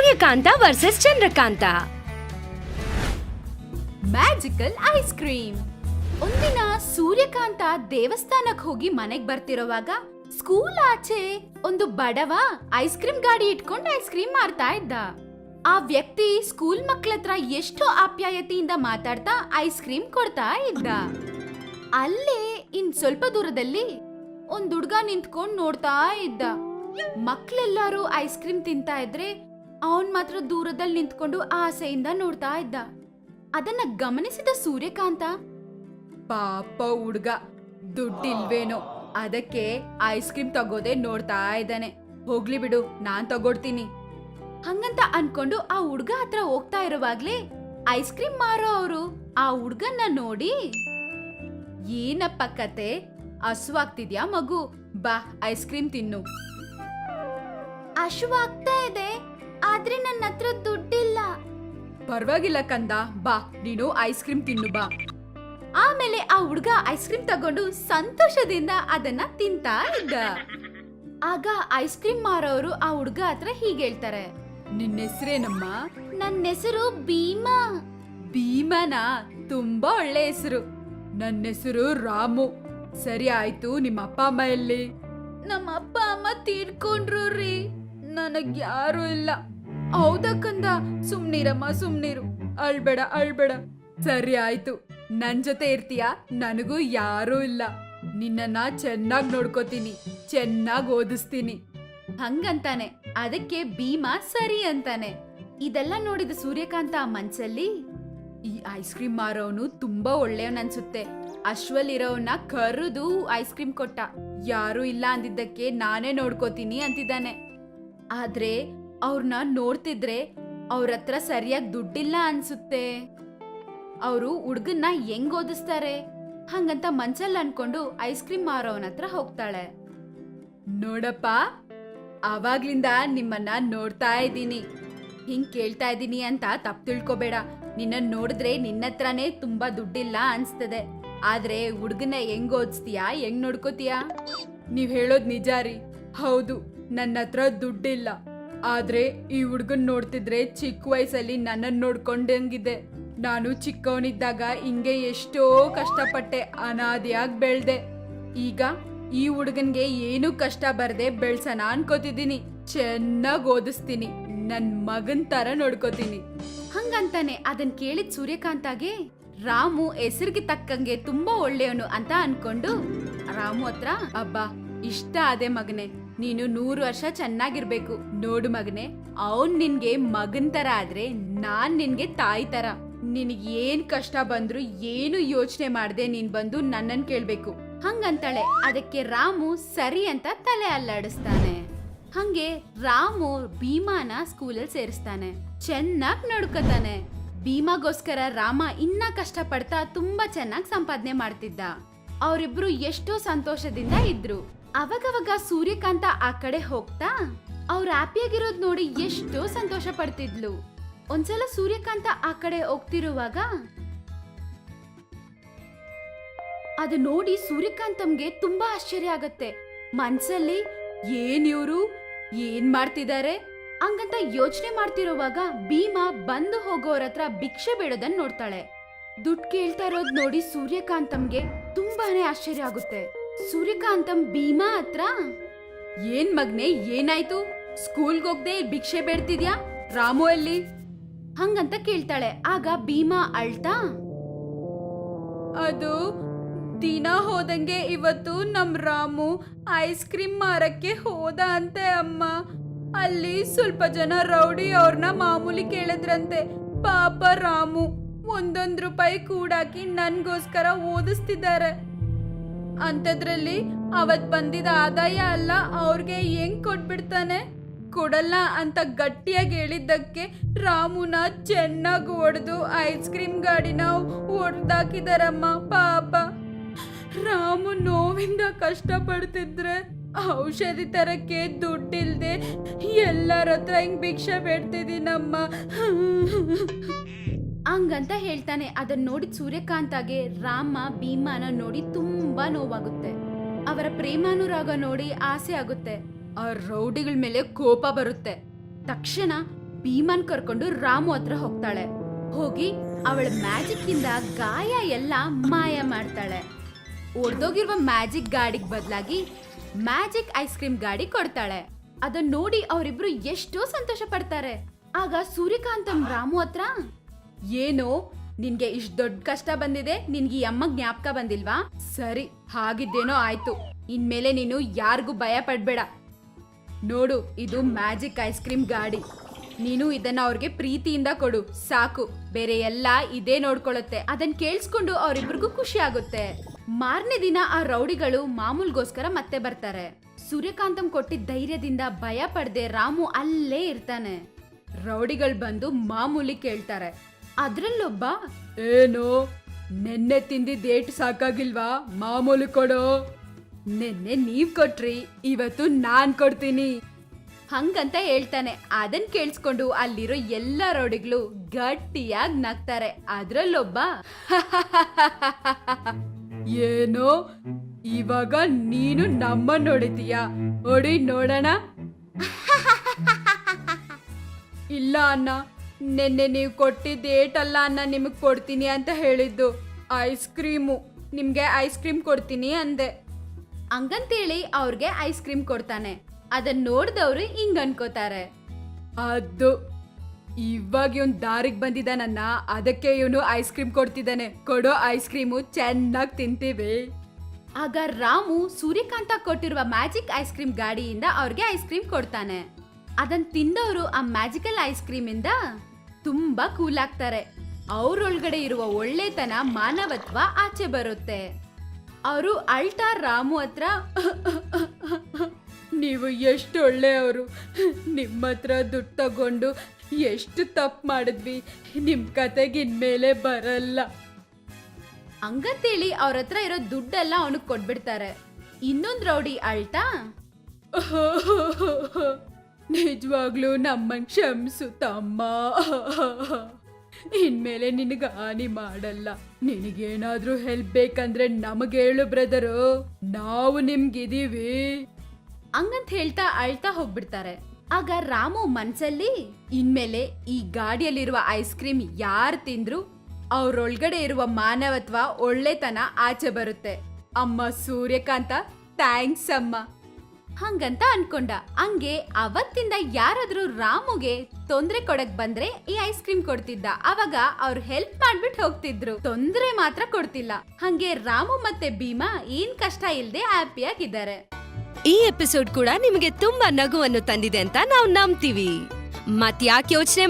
Suryakanta versus Chandrakanta. Magical ice cream. ಒಂದಿನ ಸೂರ್ಯಕಾಂತ ದೇವಸ್ಥಾನಕ್ ಹೋಗಿ ಮನೆಗ್ ಬರ್ತಿರೋವಾಗ ಸ್ಕೂಲ್ ಆಚೆ ಒಂದು ಬಡವ ಐಸ್ ಕ್ರೀಮ್ ಗಾಡಿ ಇಟ್ಕೊಂಡು ಐಸ್ ಕ್ರೀಮ್ ಮಾರ್ತಾ ಇದ್ದ. ಆ ವ್ಯಕ್ತಿ ಸ್ಕೂಲ್ ಮಕ್ಳತ್ರ ಎಷ್ಟು ಆಪ್ಯಾಯತೆಯಿಂದ ಮಾತಾಡ್ತಾ ಐಸ್ ಕ್ರೀಮ್ ಕೊಡ್ತಾ ಇದ್ದ. ಅಲ್ಲೇ ಇನ್ ಸ್ವಲ್ಪ ದೂರದಲ್ಲಿ ಒಂದ್ ಹುಡ್ಗ ನಿಂತ್ಕೊಂಡ್ ನೋಡ್ತಾ ಇದ್ದ. ಮಕ್ಳೆಲ್ಲಾರು ಐಸ್ ಕ್ರೀಮ್ ತಿಂತಾ ಇದ್ರೆ ಅವನ್ ಮಾತ್ರ ದೂರದಲ್ಲಿ ನಿಂತ್ಕೊಂಡು ಆಸೆಯಿಂದ ನೋಡ್ತಾ ಇದ್ದ. ಅದನ್ನ ಗಮನಿಸಿದ ಸೂರ್ಯಕಾಂತ, ಪಾಪ ಹುಡ್ಗ ದುಡ್ಡಿಲ್ವೇನೋ, ಅದಕ್ಕೆ ಐಸ್ ಕ್ರೀಮ್ ತಗೋದೆ ನೋಡ್ತಾ ಇದ್ದಾನೆ, ಹೋಗ್ಲಿ ಬಿಡು ನಾನ್ ತಗೊಡ್ತೀನಿ ಹಂಗಂತ ಅನ್ಕೊಂಡು ಆ ಹುಡ್ಗ ಹತ್ರ ಹೋಗ್ತಾ ಇರುವಾಗ್ಲೇ ಐಸ್ ಕ್ರೀಮ್ ಮಾರೋ ಅವರು ಆ ಹುಡ್ಗನ್ನ ನೋಡಿ, ಏನಪ್ಪ ಕತೆ, ಹಸುವಾಗ್ತಿದ್ಯಾ ಮಗು, ಬಾ ಐಸ್ ಕ್ರೀಮ್ ತಿನ್ನು. ಹಸುವಾಗ್ತಾ ಇದೆ, ಆದ್ರೆ ನನ್ನ ಹತ್ರ ದುಡ್ಡಿಲ್ಲ. ಪರವಾಗಿಲ್ಲ ಕಂದ, ಬಾ ನೀನು ಐಸ್ ಕ್ರೀಮ್ ತಿನ್ನು ಬಾ. ಆಮೇಲೆ ಆ ಹುಡ್ಗ ಐಸ್ ಕ್ರೀಮ್ ತಗೊಂಡು ಸಂತೋಷದಿಂದ ಅದನ್ನ ತಿಂತಾ ಇದ್ದ. ಆಗ ಐಸ್ ಕ್ರೀಮ್ ಮಾರೋರು ಆ ಹುಡ್ಗ ಹತ್ರ ಹೀಗೆ ಹೇಳ್ತಾರೆ, ನಿನ್ನ ಹೆಸರೇನಮ್ಮ? ನನ್ನ ಹೆಸರು ಭೀಮಾ. ಭೀಮನಾ? ತುಂಬಾ ಒಳ್ಳೆ ಹೆಸರು. ನನ್ನ ಹೆಸರು ರಾಮು. ಸರಿ ಆಯ್ತು, ನಿಮ್ಮ ಅಪ್ಪ ಅಮ್ಮ ಎಲ್ಲಿ? ನಮ್ಮ ಅಪ್ಪ ಅಮ್ಮ ತೀರ್ಕೊಂಡ್ರು ರೀ, ನನಗ್ ಯಾರು ಇಲ್ಲ. ಹೌದಾ ಕಂದ, ಸುಮ್ನಿರಮ್ಮ ಸುಮ್ನಿರು, ಅಳ್ಬೇಡ ಅಳ್ಬೇಡ. ಸರಿ ಆಯ್ತು, ನನ್ ಜೊತೆ ಇರ್ತೀಯಾ? ನನಗೂ ಯಾರೂ ಇಲ್ಲ, ನಿನ್ನನ್ನ ಚೆನ್ನಾಗ್ ನೋಡ್ಕೋತೀನಿ, ಚೆನ್ನಾಗ್ ಓದಿಸ್ತೀನಿ ಹಂಗಂತಾನೆ. ಅದಕ್ಕೆ ಭೀಮಾ ಸರಿ ಅಂತಾನೆ. ಇದೆಲ್ಲ ನೋಡಿದ ಸೂರ್ಯಕಾಂತ ಮನ್ಸಲ್ಲಿ, ಈ ಐಸ್ ಕ್ರೀಮ್ ಮಾರೋನು ತುಂಬಾ ಒಳ್ಳೆಯವನ್ ಅನ್ಸುತ್ತೆ, ಅಶ್ವಲಿರೋವನ್ನ ಕರೆದು ಐಸ್ ಕ್ರೀಮ್ ಕೊಟ್ಟ, ಯಾರು ಇಲ್ಲ ಅಂದಿದ್ದಕ್ಕೆ ನಾನೇ ನೋಡ್ಕೋತೀನಿ ಅಂತಿದ್ದಾನೆ. ಆದ್ರೆ ಅವ್ರನ್ನ ನೋಡ್ತಿದ್ರೆ ಅವ್ರ ಹತ್ರ ಸರಿಯಾಗಿ ದುಡ್ಡಿಲ್ಲ ಅನ್ಸುತ್ತೆ, ಅವರು ಹುಡ್ಗನ್ನ ಹೆಂಗ್ ಓದಿಸ್ತಾರೆ ಹಂಗಂತ ಮನ್ಸಲ್ಲಿ ಅನ್ಕೊಂಡು ಐಸ್ ಕ್ರೀಮ್ ಮಾರೋವನ ಹತ್ರ ಹೋಗ್ತಾಳೆ. ನೋಡಪ್ಪ, ಅವಾಗ್ಲಿಂದ ನಿಮ್ಮನ್ನ ನೋಡ್ತಾ ಇದ್ದೀನಿ, ಹಿಂಗ್ ಕೇಳ್ತಾ ಇದ್ದೀನಿ ಅಂತ ತಪ್ಪು ತಿಳ್ಕೊಬೇಡ. ನಿನ್ನ ನೋಡಿದ್ರೆ ನಿನ್ನ ಹತ್ರನೇ ತುಂಬಾ ದುಡ್ಡಿಲ್ಲ ಅನ್ಸ್ತದೆ, ಆದ್ರೆ ಹುಡ್ಗನ್ನ ಹೆಂಗ್ ಓದಿಸ್ತೀಯಾ, ಹೆಂಗ್ ನೋಡ್ಕೋತೀಯಾ? ನೀವ್ ಹೇಳೋದ್ ನಿಜ ರೀ, ಹೌದು ನನ್ನ ಹತ್ರ ದುಡ್ಡಿಲ್ಲ, ಆದ್ರೆ ಈ ಹುಡ್ಗನ್ ನೋಡ್ತಿದ್ರೆ ಚಿಕ್ಕ ವಯಸ್ಸಲ್ಲಿ ನನ್ನನ್ ನೋಡ್ಕೊಂಡಂಗಿದೆ. ನಾನು ಚಿಕ್ಕವನಿದ್ದಾಗ ಹಿಂಗೆ ಎಷ್ಟೋ ಕಷ್ಟಪಟ್ಟೆ, ಅನಾದಿಯಾಗಿ ಬೆಳ್ದೆ. ಈಗ ಈ ಹುಡ್ಗನ್ಗೆ ಏನು ಕಷ್ಟ ಬರ್ದೆ ಬೆಳ್ಸನ ಅನ್ಕೋತಿದ್ದೀನಿ, ಚೆನ್ನಾಗ್ ಓದಿಸ್ತೀನಿ, ನನ್ ಮಗನ್ ತರ ನೋಡ್ಕೋತೀನಿ ಹಂಗಂತಾನೆ. ಅದನ್ ಕೇಳಿದ್ ಸೂರ್ಯಕಾಂತಾಗೆ ರಾಮು ಹೆಸರಿಗೆ ತಕ್ಕಂಗೆ ತುಂಬಾ ಒಳ್ಳೆಯವನು ಅಂತ ಅನ್ಕೊಂಡು ರಾಮು ಹತ್ರ, ಅಬ್ಬಾ ಇಷ್ಟ ಅದೇ ಮಗನೆ, ನೀನು 100 ವರ್ಷ ಚೆನ್ನಾಗಿರ್ಬೇಕು. ನೋಡು ಮಗನೆ, ಅವನ್ ನಿನ್ಗೆ ಮಗನ್ ತರ ಆದ್ರೆ ನಾನ್ ನಿನ್ಗೆ ತಾಯಿ ತರ. ನಿನ್ಗೆ ಏನ್ ಕಷ್ಟ ಬಂದ್ರು ಏನು ಯೋಚನೆ ಮಾಡ್ದೆ ನೀನ್ ಬಂದು ನನ್ನನ್ ಕೇಳ್ಬೇಕು ಹಂಗಂತಾಳೆ. ಅದಕ್ಕೆ ರಾಮು ಸರಿ ಅಂತ ತಲೆ ಅಲ್ಲಾಡಿಸ್ತಾನೆ. ಹಂಗೆ ರಾಮು ಭೀಮಾನ ಸ್ಕೂಲಲ್ಲಿ ಸೇರಿಸ್ತಾನೆ, ಚೆನ್ನಾಗ್ ನೋಡ್ಕೊತಾನೆ. ಭೀಮಾಗೋಸ್ಕರ ರಾಮ ಇನ್ನ ಕಷ್ಟ ಪಡ್ತಾ ತುಂಬಾ ಚೆನ್ನಾಗ್ ಸಂಪಾದನೆ ಮಾಡ್ತಿದ್ದ. ಅವರಿಬ್ರು ಎಷ್ಟೋ ಸಂತೋಷದಿಂದ ಇದ್ರು. ಅವಾಗವಾಗ ಸೂರ್ಯಕಾಂತ ಆ ಕಡೆ ಹೋಗ್ತಾ ಅವ್ರ ಹ್ಯಾಪಿಯಾಗಿರೋದ್ ನೋಡಿ ಎಷ್ಟೋ ಸಂತೋಷ ಪಡ್ತಿದ್ಲು. ಒಂದ್ಸಲ ಸೂರ್ಯಕಾಂತ ಆ ಕಡೆ ಹೋಗ್ತಿರುವಾಗ ಅದು ನೋಡಿ ಸೂರ್ಯಕಾಂತಂಗೆ ತುಂಬಾ ಆಶ್ಚರ್ಯ ಆಗತ್ತೆ. ಮನ್ಸಲ್ಲಿ ಏನ್ ಇವ್ರು ಏನ್ ಮಾಡ್ತಿದ್ದಾರೆ ಹಂಗಂತ ಯೋಚನೆ ಮಾಡ್ತಿರುವಾಗ ಭೀಮಾ ಬಂದು ಹೋಗೋರ ಹತ್ರ ಭಿಕ್ಷೆ ಬೇಡೋದನ್ನ ನೋಡ್ತಾಳೆ. ದುಡ್ಡು ಕೇಳ್ತಾ ಇರೋದ್ ನೋಡಿ ಸೂರ್ಯಕಾಂತಂಗೆ ತುಂಬಾನೇ ಆಶ್ಚರ್ಯ ಆಗುತ್ತೆ. ಸೂರ್ಯಕಾಂತಂ ಭೀಮಾ ಹತ್ರ, ಏನ್ ಮಗ್ನೆ ಏನಾಯ್ತು, ಸ್ಕೂಲ್ಗೆ ಹೋಗದೆ ಭಿಕ್ಷೆ ಬೇಡ್ತಿದ್ಯಾ, ರಾಮು ಎಲ್ಲಿ ಹಂಗಂತ ಕೇಳ್ತಾಳೆ. ಆಗ ಭೀಮಾ ಅಳ್ತಾ, ಅದು ದಿನ ಹೋದಂಗೆ ಇವತ್ತು ನಮ್ ರಾಮು ಐಸ್ ಕ್ರೀಮ್ ಮಾರಕ್ಕೆ ಹೋದ ಅಂತೆ ಅಮ್ಮ. ಅಲ್ಲಿ ಸ್ವಲ್ಪ ಜನ ರೌಡಿ ಅವ್ರನ್ನ ಮಾಮೂಲಿ ಕೇಳಿದ್ರಂತೆ. ಪಾಪ ರಾಮು ₹1 ಕೂಡಾಕಿ ನನ್ಗೋಸ್ಕರ ಓದಿಸ್ತಿದ್ದಾರೆ. ಅಂತದ್ರಲ್ಲಿ ಅವತ್ ಬಂದಿದ ಆದಾಯ ಅಲ್ಲ ಅವ್ರಿಗೆ ಹೆಂಗ್ ಕೊಟ್ಬಿಡ್ತಾನೆ. ಕೊಡಲ್ಲ ಅಂತ ಗಟ್ಟಿಯಾಗಿ ಹೇಳಿದ್ದಕ್ಕೆ ರಾಮುನ ಚೆನ್ನಾಗಿ ಹೊಡೆದು ಐಸ್ ಕ್ರೀಮ್ ಗಾಡಿನ ಹೊಡೆದಾಕಿದಾರಮ್ಮ. ಪಾಪ ರಾಮು ನೋವಿಂದ ಕಷ್ಟ ಪಡ್ತಿದ್ರೆ ಔಷಧಿ ತರಕ್ಕೆ ದುಡ್ಡಿಲ್ದೆ ಎಲ್ಲರ ಹತ್ರ ಹಿಂಗ್ ಭಿಕ್ಷೆ ಬೇಡ್ತಿದ್ದೀನಮ್ಮ ಹಂಗಂತ ಹೇಳ್ತಾನೆ. ಅದನ್ನ ನೋಡಿದ ಸೂರ್ಯಕಾಂತಾಗೆ ರಾಮ ಭೀಮಾನ ನೋಡಿ ತುಂಬಾ ನೋವಾಗುತ್ತೆ. ಅವರ ಪ್ರೇಮಾನುರಾಗ ನೋಡಿ ಆಸೆ ಆಗುತ್ತೆ. ಆ ರೌಡಿಗಳ ಮೇಲೆ ಕೋಪ ಬರುತ್ತೆ. ತಕ್ಷಣ ಭೀಮನ್ ಕರ್ಕೊಂಡು ರಾಮು ಹತ್ರ ಹೋಗ್ತಾಳೆ. ಹೋಗಿ ಅವಳ ಮ್ಯಾಜಿಕ್ ಇಂದ ಗಾಯ ಎಲ್ಲ ಮಾಯ ಮಾಡ್ತಾಳೆ. ಒಡ್ದೋಗಿರುವ ಮ್ಯಾಜಿಕ್ ಗಾಡಿಗೆ ಬದಲಾಗಿ ಮ್ಯಾಜಿಕ್ ಐಸ್ ಕ್ರೀಮ್ ಗಾಡಿ ಕೊಡ್ತಾಳೆ. ಅದನ್ನ ನೋಡಿ ಅವರಿಬ್ರು ಎಷ್ಟೋ ಸಂತೋಷ ಪಡ್ತಾರೆ. ಆಗ ಸೂರ್ಯಕಾಂತಂ ರಾಮು ಹತ್ರ, ಏನೋ ನಿನ್ಗೆ ಇಷ್ಟ ದೊಡ್ಡ ಕಷ್ಟ ಬಂದಿದೆ, ನಿನ್ಗೆ ಈ ಅಮ್ಮ ಜ್ಞಾಪಕ ಬಂದಿಲ್ವಾ? ಸರಿ, ಹಾಗಿದ್ದೇನೋ ಆಯ್ತು. ಇನ್ಮೇಲೆ ನೀನು ಯಾರಿಗೂ ಭಯ ಪಡ್ಬೇಡ. ನೋಡು, ಇದು ಮ್ಯಾಜಿಕ್ ಐಸ್ ಕ್ರೀಮ್ ಗಾಡಿ. ನೀನು ಇದನ್ನ ಅವ್ರಿಗೆ ಪ್ರೀತಿಯಿಂದ ಕೊಡು ಸಾಕು. ಬೇರೆ ಎಲ್ಲ ಇದೇ ನೋಡ್ಕೊಳ್ಳುತ್ತೆ. ಅದನ್ನ ಕೇಳಿಸ್ಕೊಂಡು ಅವರಿಬ್ರಿಗೂ ಖುಷಿ ಆಗುತ್ತೆ. ಮಾರನೇ ದಿನ ಆ ರೌಡಿಗಳು ಮಾಮೂಲ್ಗೋಸ್ಕರ ಮತ್ತೆ ಬರ್ತಾರೆ. ಸೂರ್ಯಕಾಂತಂ ಕೊಟ್ಟಿದ್ದ ಧೈರ್ಯದಿಂದ ಭಯ ಪಡ್ದೆ ರಾಮು ಅಲ್ಲೇ ಇರ್ತಾನೆ. ರೌಡಿಗಳು ಬಂದು ಮಾಮೂಲಿ ಕೇಳ್ತಾರೆ. ಅದ್ರಲ್ಲೊಬ್ಬ, ಏನೋ ನೆನ್ನೆ ತಿಂದಿದ್ದ ಏಟು ಸಾಕಾಗಿಲ್ವಾ? ಮಾಮೂಲಿ ಕೊಡು. ನೆನ್ನೆ ನೀವ್ ಕೊಟ್ರಿ, ಇವತ್ತು ನಾನ್ ಕೊಡ್ತೀನಿ ಹಂಗಂತ ಹೇಳ್ತಾನೆ. ಅದನ್ ಕೇಳಿಸ್ಕೊಂಡು ಅಲ್ಲಿರೋ ಎಲ್ಲ ರೌಡಿಗಳು ಗಟ್ಟಿಯಾಗಿ ನಗ್ತಾರೆ. ಅದ್ರಲ್ಲೊಬ್ಬ, ಏನೋ ಇವಾಗ ನೀನು ನಮ್ಮ ನೋಡಿದೀಯಾ? ಹೊಡಿ ನೋಡೋಣ. ಇಲ್ಲ ಅಣ್ಣ, ನೆನ್ನೆ ನೀವು ಕೊಟ್ಟಿದ್ದ ಏಟಲ್ಲ ಅಣ್ಣ ನಿಮಗ್ ಕೊಡ್ತೀನಿ ಅಂತ ಹೇಳಿದ್ದು, ಐಸ್ ಕ್ರೀಮು. ನಿಮ್ಗೆ ಐಸ್ ಕ್ರೀಮ್ ಕೊಡ್ತೀನಿ ಅಂದೆ. ಹಂಗಂತೇಳಿ ಅವ್ರಿಗೆ ಐಸ್ ಕ್ರೀಮ್ ಕೊಡ್ತಾನೆ. ಅದನ್ನ ನೋಡ್ದವ್ರು ಹಿಂಗ್ ಅನ್ಕೋತಾರೆ, ಅದು ಇವಾಗ ಇವನ್ ದಾರಿಗೆ ಬಂದಿದ್ದಾನನ್ನ, ಅದಕ್ಕೆ ಇವನು ಐಸ್ ಕ್ರೀಮ್ ಕೊಡ್ತಿದ್ದಾನೆ. ಕೊಡೋ ಐಸ್ ಕ್ರೀಮು, ಚೆನ್ನಾಗಿ ತಿಂತೀವಿ. ಆಗ ರಾಮು ಸೂರ್ಯಕಾಂತ ಕೊಟ್ಟಿರುವ ಮ್ಯಾಜಿಕ್ ಐಸ್ ಕ್ರೀಮ್ ಗಾಡಿಯಿಂದ ಅವ್ರಿಗೆ ಐಸ್ ಕ್ರೀಮ್ ಕೊಡ್ತಾನೆ. ಅದನ್ನ ತಿಂದವರು ಆ ಮ್ಯಾಜಿಕಲ್ ಐಸ್ ಕ್ರೀಮ್ ಇಂದ ತುಂಬಾ ಕೂಲ್ ಆಗ್ತಾರೆ. ಅವ್ರೊಳಗಡೆ ಇರುವ ಒಳ್ಳೆತನ, ಮಾನವತ್ವ ಆಚೆ ಬರುತ್ತೆ. ಅವರು ಅಳ್ತಾ ರಾಮು ಹತ್ರ, ನೀವು ಎಷ್ಟು ಒಳ್ಳೆಯವರು, ನಿಮ್ಮ ಹತ್ರ ದುಡ್ಡು ತಗೊಂಡು ಎಷ್ಟು ತಪ್ಪು ಮಾಡಿದ್ವಿ, ನಿಮ್ ಕತೆಗೆ ಇನ್ಮೇಲೆ ಬರಲ್ಲ ಹಂಗಂತೇಳಿ ಅವ್ರ ಹತ್ರ ಇರೋ ದುಡ್ಡೆಲ್ಲ ಅವನಿಗೆ ಕೊಟ್ಬಿಡ್ತಾರೆ. ಇನ್ನೊಂದ್ ರೌಡಿ ಅಳ್ತಾ, ನಿಜವಾಗ್ಲೂ ನಮ್ಮನ್ ಕ್ಷಮಿಸು ತಮ್ಮ, ಇನ್ಮೇಲೆ ನಿನಗ ಹಾನಿ ಮಾಡಲ್ಲ. ನಿನಗೇನಾದ್ರೂ ಹೆಲ್ಪ್ ಬೇಕಂದ್ರೆ ನಮಗೆ ಹೇಳು ಬ್ರದರು, ನಾವು ನಿಮ್ಗಿದೀವಿ ಹಂಗಂತ ಹೇಳ್ತಾ ಅಳ್ತಾ ಹೋಗ್ಬಿಡ್ತಾರೆ. ಆಗ ರಾಮು ಮನ್ಸಲ್ಲಿ, ಇನ್ಮೇಲೆ ಈ ಗಾಡಿಯಲ್ಲಿರುವ ಐಸ್ ಕ್ರೀಮ್ ಯಾರು ತಿಂದ್ರು ಅವ್ರೊಳಗಡೆ ಇರುವ ಮಾನವತ್ವ, ಒಳ್ಳೆತನ ಆಚೆ ಬರುತ್ತೆ. ಅಮ್ಮ ಸೂರ್ಯಕಾಂತ, ಥ್ಯಾಂಕ್ಸ್ ಅಮ್ಮ ಹಂಗಂತ ಅನ್ಕೊಂಡ. ಹಂಗೆ ಅವತ್ತಿಂದ ಯಾರಾದ್ರೂ ರಾಮುಗೆ ತೊಂದ್ರೆ ಕೊಡಕ್ ಬಂದ್ರೆ ಈ ಐಸ್ ಕ್ರೀಮ್ ಕೊಡ್ತಿದ್ದ. ಅವಾಗ ಅವ್ರು ಹೆಲ್ಪ್ ಮಾಡ್ಬಿಟ್ಟು ಹೋಗ್ತಿದ್ರು, ತೊಂದ್ರೆ ಮಾತ್ರ ಕೊಡ್ತಿಲ್ಲ. ಹಂಗೆ ರಾಮು ಮತ್ತೆ ಭೀಮಾ ಏನ್ ಕಷ್ಟ ಇಲ್ದೆ ಹ್ಯಾಪಿಯಾಗಿದ್ದಾರೆ. ಈ ಎಪಿಸೋಡ್ ಕೂಡ ನಿಮಗೆ ತುಂಬಾ ನಗುವನ್ನು ತಂದಿದೆ ಅಂತ ನಾವು ನಂಬ್ತೀವಿ. ಮತ್ ಯಾಕೆ ಯೋಚನೆ